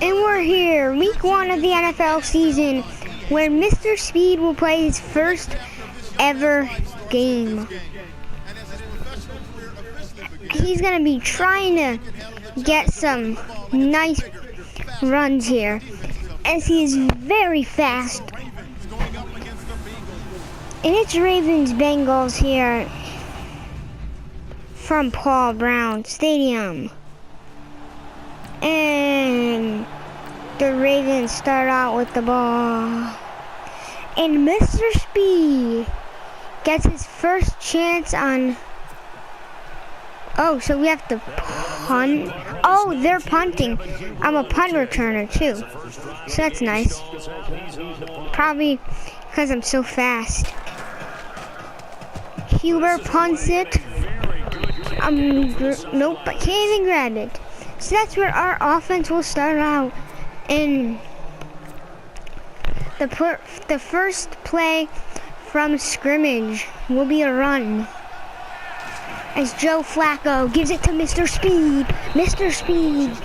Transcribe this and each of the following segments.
And we're here, week 1 of the NFL season, where Mr. Speed will play his first ever game. He's going to be trying to get some nice runs here, as he is very fast. And it's Ravens-Bengals here from Paul Brown Stadium. And the Ravens start out with the ball. And Mr. Speed gets his first chance on... Oh, so we have to punt? Oh, they're punting. I'm a punt returner too. So that's nice. Probably because I'm so fast. Huber punts it. Nope, I can't even grab it. So that's where our offense will start out. And the first play from scrimmage will be a run, as Joe Flacco gives it to Mr. Speed. Mr. Speed.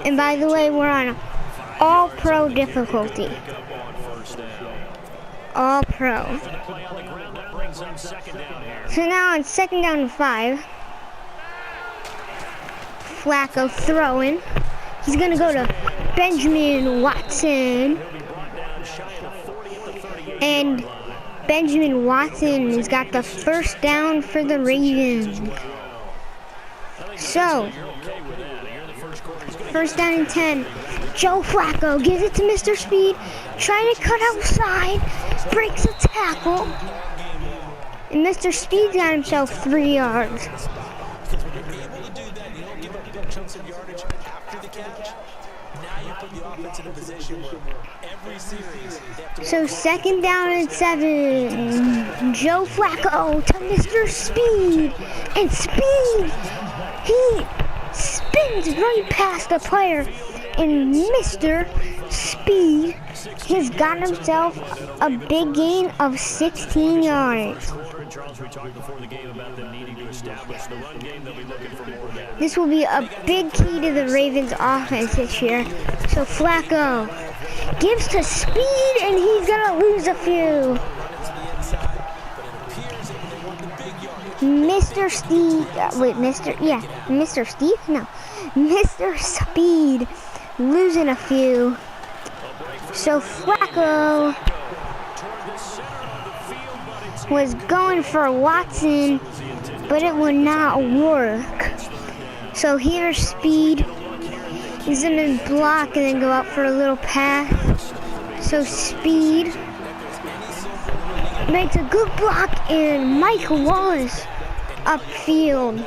And by the way, we're on all-pro difficulty. All-pro. So now on 2nd down and 5. Flacco throwing. He's going to go to Benjamin Watson. And Benjamin Watson has got the first down for the Ravens. So, 1st down and 10. Joe Flacco gives it to Mr. Speed. Trying to cut outside. Breaks a tackle. And Mr. Speed's got himself 3 yards. So 2nd down and 7. Joe Flacco to Mr. Speed. And Speed, he spins right past the player. And Mr. Speed has got himself a big gain of 16 yards. This will be a big key to the Ravens offense this year. So Flacco gives to Speed, and he's gonna lose a few. Mr. Steve, Mr. Steve? No. Mr. Speed losing a few. So Flacco was going for Watson, but it would not work. So here's Speed. He's going to block and then go out for a little pass. So Speed makes a good block, and Mike Wallace upfield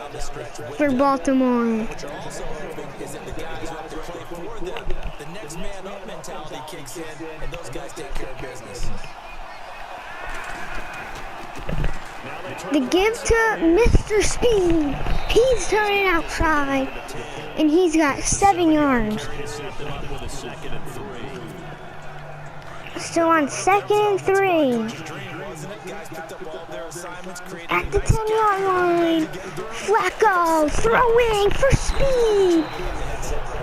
for Baltimore. The next man up mentality kicks in, and those guys take care of business. The give to Mr. Speed. He's turning outside, and he's got 7 yards. Still on 2nd and 3. At the 10-yard line, Flacco throwing for Speed,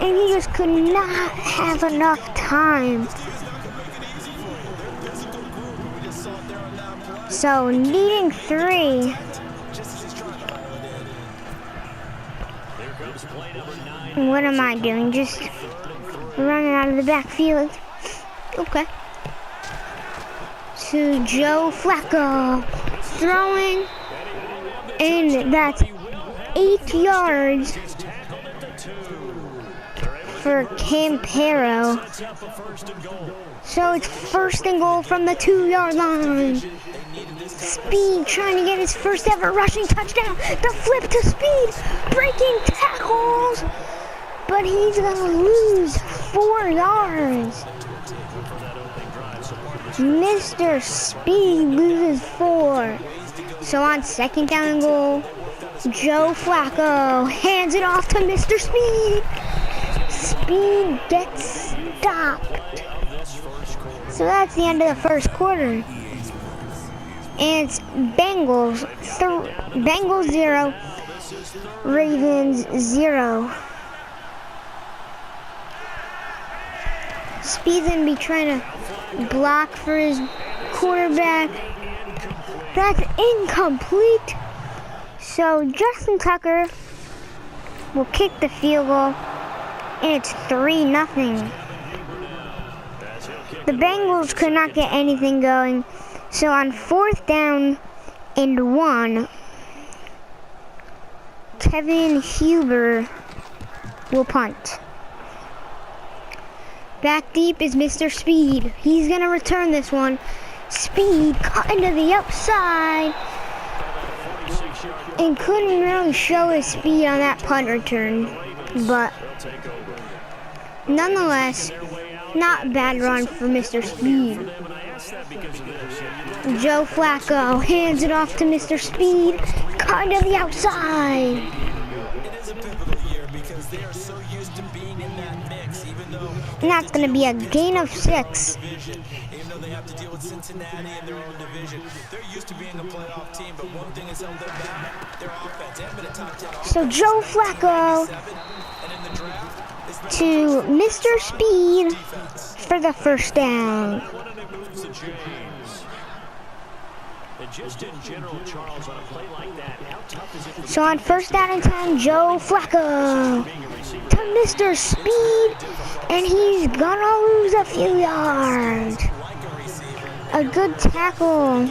and he just could not have enough time. So needing 3. What am I doing? Just running out of the backfield. Okay. To Joe Flacco throwing, and that's 8 yards for Campero. So it's 1st and goal from the 2-yard line. Speed trying to get his first ever rushing touchdown. The flip to Speed, breaking tackles, but he's gonna lose 4 yards. Mr. Speed loses 4. So on 2nd down and goal, Joe Flacco hands it off to Mr. Speed. Speed gets stopped. So that's the end of the first quarter. And it's Bengals 0, Ravens 0. Speed's gonna be trying to block for his quarterback. That's incomplete. So Justin Tucker will kick the field goal, and it's 3-0. The Bengals could not get anything going, so on 4th down and 1, Kevin Huber will punt. Back deep is Mr. Speed. He's going to return this one. Speed cutting to the outside and couldn't really show his speed on that punt return, but nonetheless, not a bad run for Mr. Speed. Joe Flacco hands it off to Mr. Speed, cutting to the outside. It is a pivotal year because they are so used to being in that mix, even though And that's going to be a gain of 6. even though they have to deal with Cincinnati in their own division, they're used to being a playoff team, but one thing has held them back, their offense. They haven't been a top 10 offense. So Joe Flacco And in the draft, to Mr. Speed for the first down. So on 1st down and 10, Joe Flacco to Mr. Speed, and he's gonna lose a few yards. A good tackle.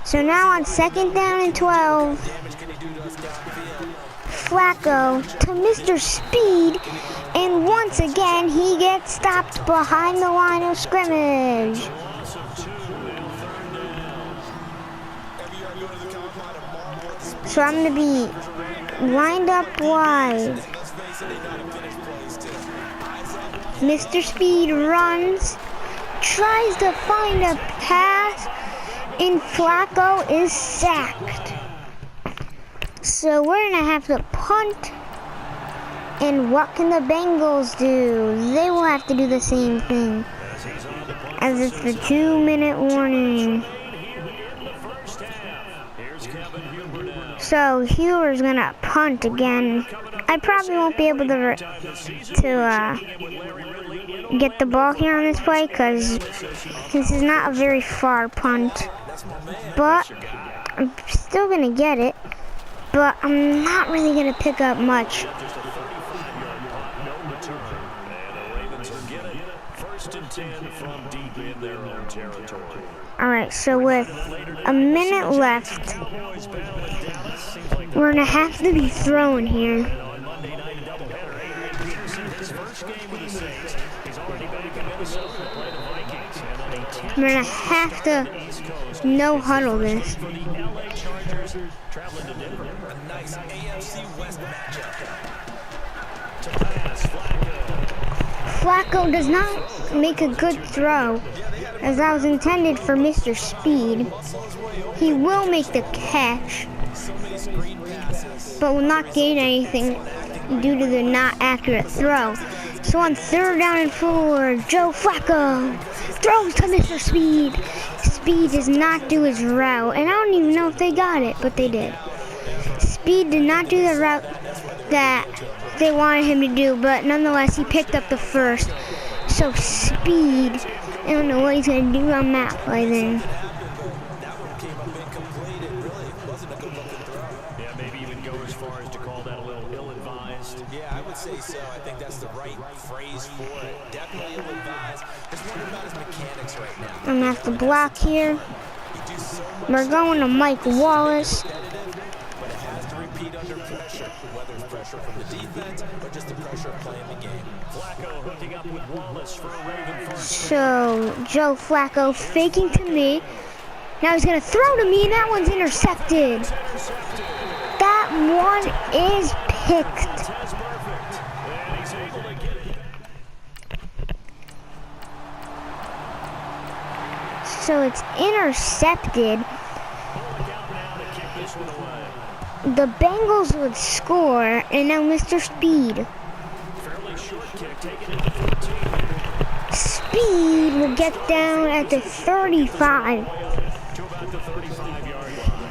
So now on 2nd down and 12, Flacco to Mr. Speed, and once again he gets stopped behind the line of scrimmage. So I'm going to be lined up wide. Mr. Speed runs, tries to find a pass, and Flacco is sacked. So we're going to have to punt. And what can the Bengals do? They will have to do the same thing, as it's the 2-minute warning. So Huber's gonna punt again. I probably won't be able to get the ball here on this play because this is not a very far punt. But I'm still gonna get it. But I'm not really gonna pick up much. Alright, so with a minute left, we're gonna have to be throwing here. We're gonna have to no huddle this. Flacco does not make a good throw, as that was intended for Mr. Speed. He will make the catch, but will not gain anything due to the not accurate throw. So on 3rd down and 4, Joe Flacco throws to Mr. Speed. Speed does not do his route, and I don't even know if they got it, but they did. Speed did not do the route that they wanted him to do, but nonetheless he picked up the first. So Speed, I don't know what he's going to do on that play then. Yeah, maybe even go as far as to call that a little ill-advised. Yeah, I would say so. I think that's the right phrase for it. Definitely ill-advised. Just wondering about his mechanics right now. I'm going to have to block here. We're going to Mike Wallace. But it has to repeat under pressure, whether it's pressure from the defense or just the pressure of playing the game. Flacco hooking up with Wallace for a Raven first. So Joe Flacco faking to me. Now he's going to throw to me, and that one's intercepted. That one is picked. So it's intercepted. The Bengals would score, and now Mr. Speed. Speed will get down at the 35.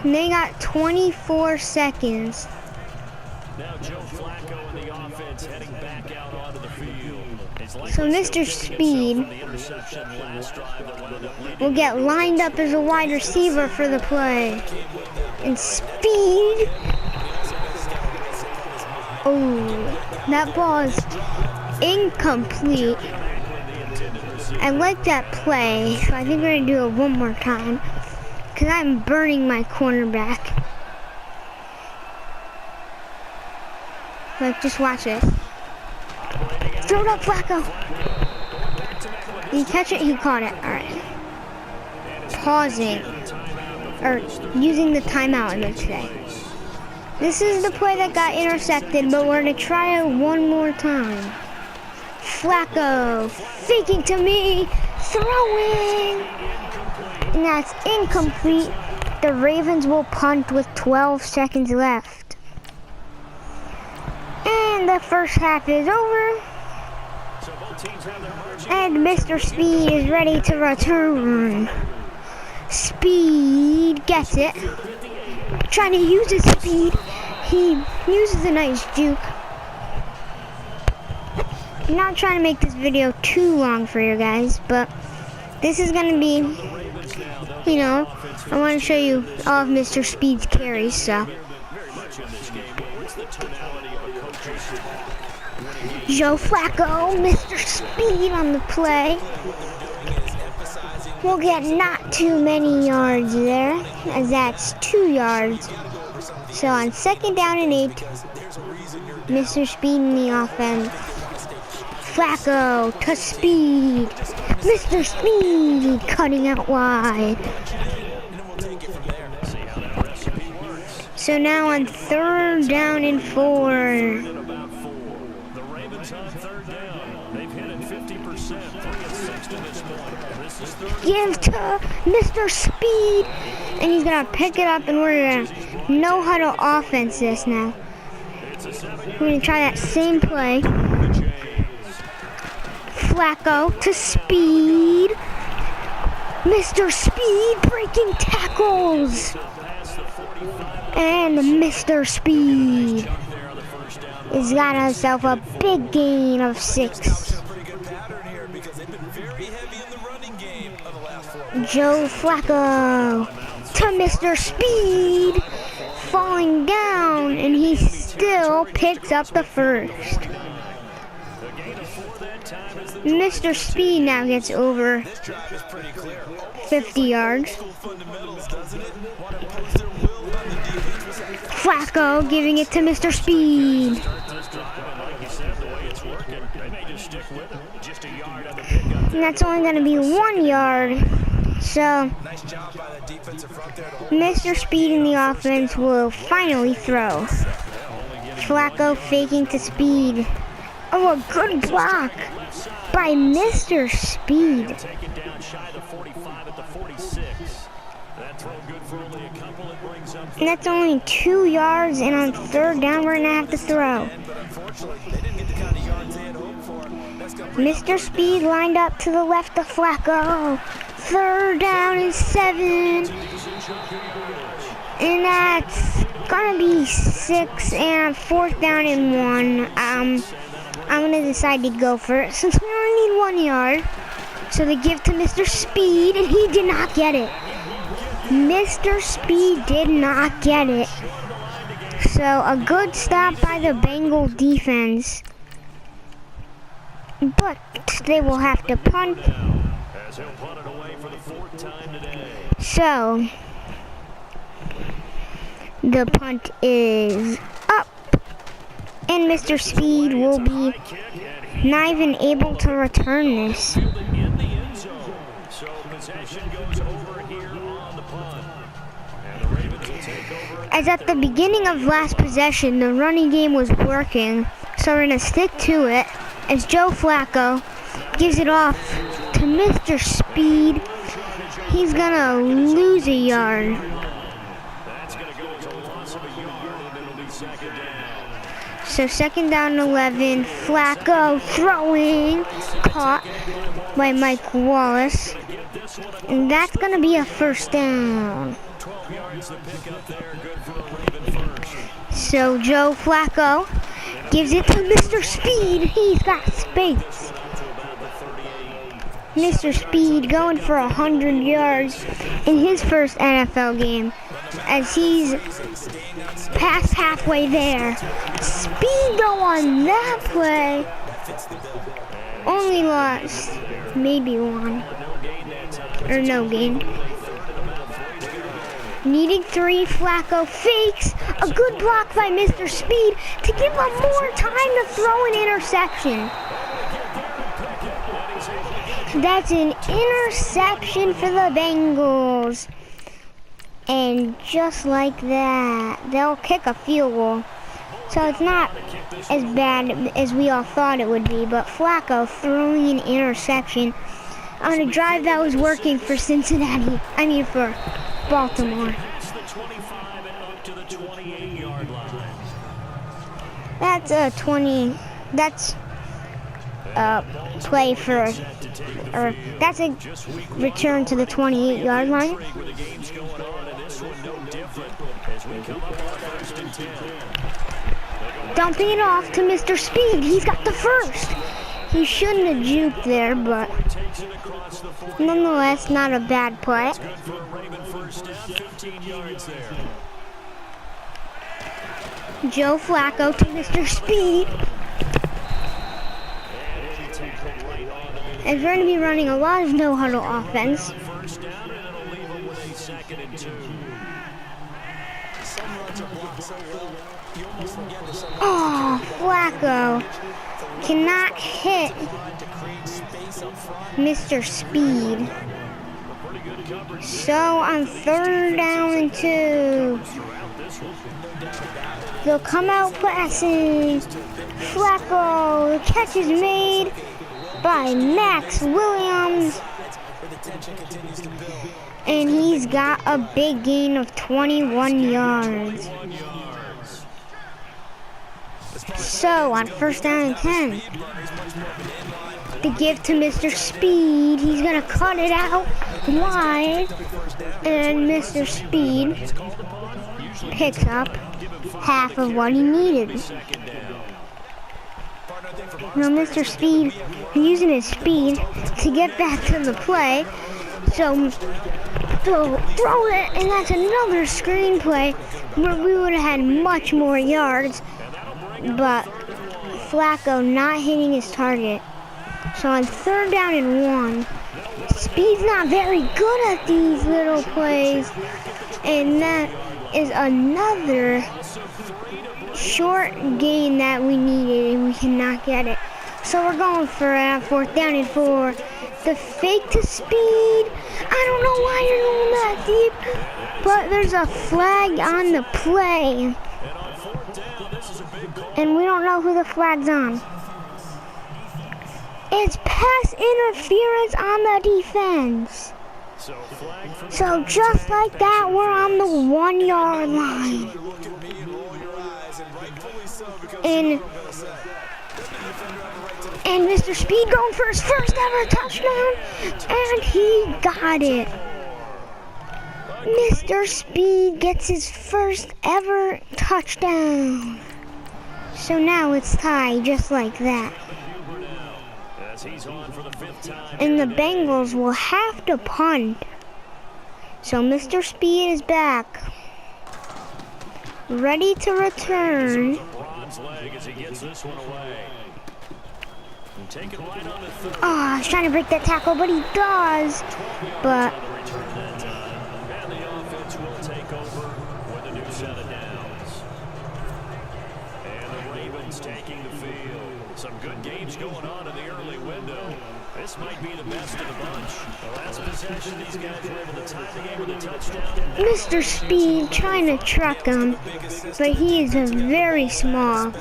And they got 24 seconds. Now Joe Flacco and the offense heading back out onto the field. So Mr. Speed will get lined up as a wide receiver for the play. And Speed. Oh, that ball is incomplete. I like that play, so I think we're going to do it one more time. Because I'm burning my cornerback. Like, just watch this. Throw it up, Flacco. Did he catch it? He caught it. Alright. Pausing. Or using the timeout, I meant to say. This is the play that got intercepted, but we're going to try it one more time. Flacco. Faking to me. Throwing. And that's incomplete. The Ravens will punt with 12 seconds left. And the first half is over. And Mr. Speed is ready to return. Speed gets it. Trying to use his speed. He uses a nice juke. I'm not trying to make this video too long for you guys, but this is going to be, you know, I want to show you all of Mr. Speed's carries, so. Joe Flacco, Mr. Speed on the play. We'll get not too many yards there, as that's 2 yards. So on 2nd down and 8, Mr. Speed in the offense. Flacco to Speed. Mr. Speed cutting out wide. So now on 3rd down and 4. Give to Mr. Speed, and he's gonna pick it up, and we're gonna know how to offense this now. We're gonna try that same play. Flacco to Speed. Mr. Speed breaking tackles. And Mr. Speed has got himself a big gain of 6. Joe Flacco to Mr. Speed, falling down, and he still picks up the first. Mr. Speed now gets over 50 yards. Flacco giving it to Mr. Speed. And that's only going to be 1 yard. So, Mr. Speed in the offense will finally throw. Flacco faking to Speed. Oh, a good block by Mr. Speed. And that's only 2 yards, and on 3rd down, we're going to have to throw. Mr. Speed lined up to the left of Flacco. 3rd down and 7. And that's gonna be 6, and 4th down and 1. I'm gonna decide to go for it since we only need 1 yard. So they give to Mr. Speed, and he did not get it. Mr. Speed did not get it. So a good stop by the Bengal defense. But they will have to punt. So the punt is up, and Mr. Speed will be not even able to return this. As at the beginning of last possession, the running game was working, so we're going to stick to it as Joe Flacco gives it off to Mr. Speed. He's going to lose a yard. So 2nd down and 11, Flacco throwing, caught by Mike Wallace. And that's going to be a 1st down. So Joe Flacco gives it to Mr. Speed. He's got space. Mr. Speed going for 100 yards in his first NFL game, as he's past halfway there. Speed go on that play. Only lost maybe one, or no gain. Needing 3, Flacco fakes a good block by Mr. Speed to give him more time to throw an interception. That's an interception for the Bengals. And just like that, they'll kick a field goal. So it's not as bad as we all thought it would be, but Flacco throwing an interception on a drive that was working for Cincinnati. I mean for Baltimore. That's a 20. That's a play for, or that's a return to the 28-yard line. Dumping it off to Mr. Speed. He's got the first. He shouldn't have juked there, but nonetheless, not a bad play. Joe Flacco to Mr. Speed. And we're going to be running a lot of no-huddle offense. Oh, Flacco cannot hit Mr. Speed. So on 3rd down and 2, they'll come out passing. Flacco, the catch is made by Max Williams. And he's got a big gain of 21 yards. So on 1st down and 10, the give to Mr. Speed. He's gonna cut it out wide, and Mr. Speed picks up half of what he needed. Now Mr. Speed using his speed to get back to the play. So they'll throw it, and that's another screen play where we would have had much more yards. But Flacco not hitting his target. So on 3rd down and 1, Speed's not very good at these little plays. And that is another short gain that we needed, and we cannot get it. So we're going for 4th down and 4. The fake to Speed. I don't know why you're going that deep, but there's a flag on the play. And we don't know who the flag's on. It's pass interference on the defense. So just like that, we're on the 1-yard line. And Mr. Speed going for his first ever touchdown, and he got it. Mr. Speed gets his first ever touchdown. So now it's tied just like that. And the Bengals will have to punt. So Mr. Speed is back, ready to return. Oh, I was trying to break that tackle, but he does. But taking the field. Some good games going on in the early window. This might be the best of the bunch. The last possession, these guys were able to tie the game with a touchdown. Mr. Speed trying to truck him, but he is very small,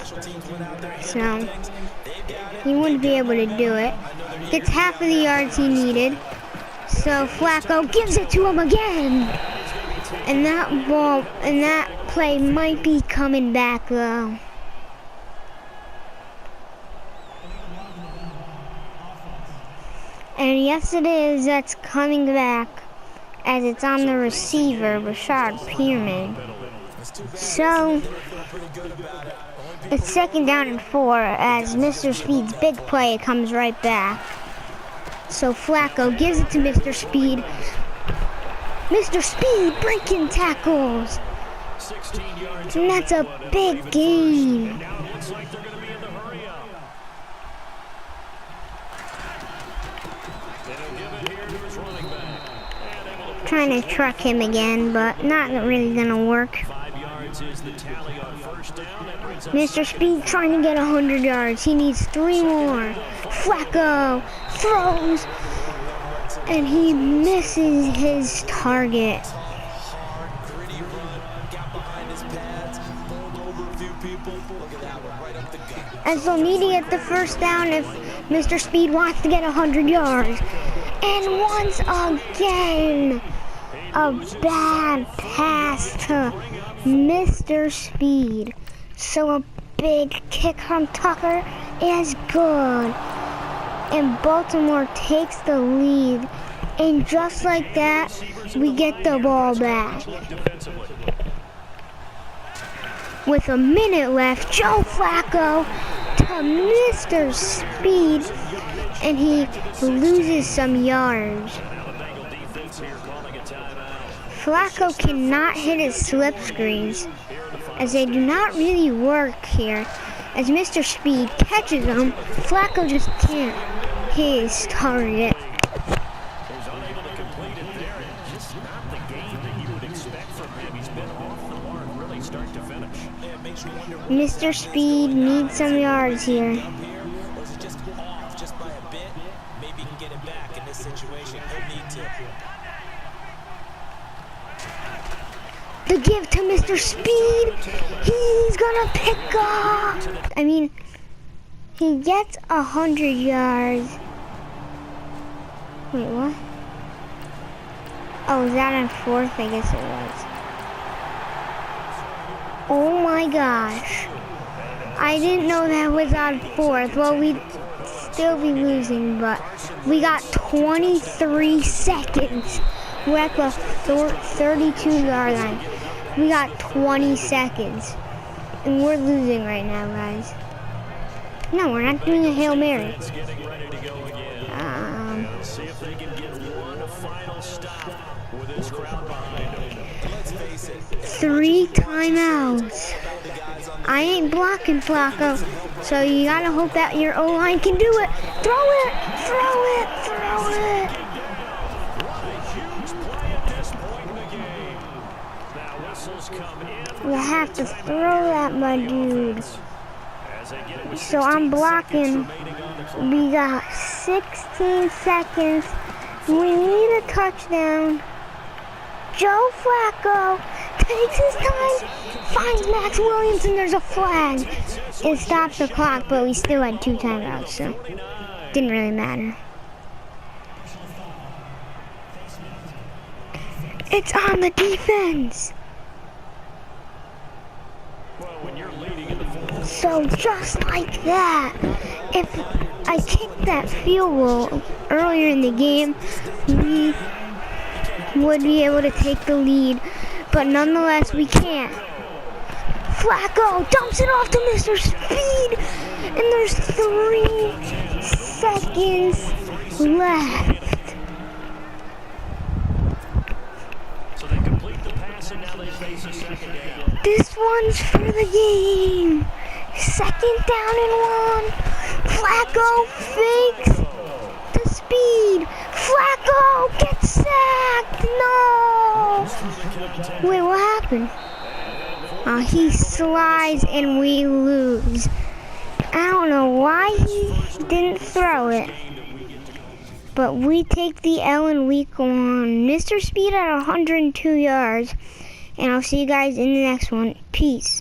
so he wouldn't be able to do it. Gets half of the yards he needed, so Flacco gives it to him again. And that play might be coming back though. And yes, it is. That's coming back, as it's on the receiver, Rashad Perriman. So it's 2nd down and 4 as Mr. Speed's big play comes right back. So Flacco gives it to Mr. Speed. Mr. Speed breaking tackles. And that's a big gain. Trying to truck him again, but not really gonna work. Mr. Speed trying to get 100 yards. He needs 3 more. Flacco throws, and he misses his target. And so needing to get the first down if Mr. Speed wants to get 100 yards. And once again, a bad pass to Mr. Speed. So a big kick from Tucker is good. And Baltimore takes the lead. And just like that, we get the ball back. With a minute left, Joe Flacco to Mr. Speed, and he loses some yards. Flacco cannot hit his slip screens, as they do not really work here. As Mr. Speed catches them, Flacco just can't hit his target. Mr. Speed needs some yards here. Was it just off just by a bit? Maybe he can get it back in this situation. He'll need to. The give to Mr. Speed. He's gonna pick up. I mean, he gets 100 yards. Wait, what? Oh, was that on 4th? I guess it was. Oh my gosh. I didn't know that was on 4th. Well, we'd still be losing, but we got 23 seconds. We're at the 32-yard line. We got 20 seconds. And we're losing right now, guys. No, we're not doing a Hail Mary. See if they can get one final stop with this crowd behind them. Let's face it. 3 timeouts. I ain't blocking Flacco, so you gotta hope that your O-line can do it. Throw it, throw it, throw it. We have to throw that, my dude. So I'm blocking. We got 16 seconds. We need a touchdown. Joe Flacco takes his time, finds Max Williams, and there's a flag. It stopped the clock, but we still had 2 timeouts, so didn't really matter. It's on the defense. So just like that, if I kicked that field goal earlier in the game, we would be able to take the lead, but nonetheless we can't. Flacco dumps it off to Mr. Speed, and there's 3 seconds left. So they complete the pass, and now they face a second down. This one's for the game. 2nd down and 1. Flacco fakes the Speed. Flacco gets sacked. No. Wait, what happened? He slides and we lose. I don't know why he didn't throw it. But we take the L in week 1. Mr. Speed at 102 yards. And I'll see you guys in the next one. Peace.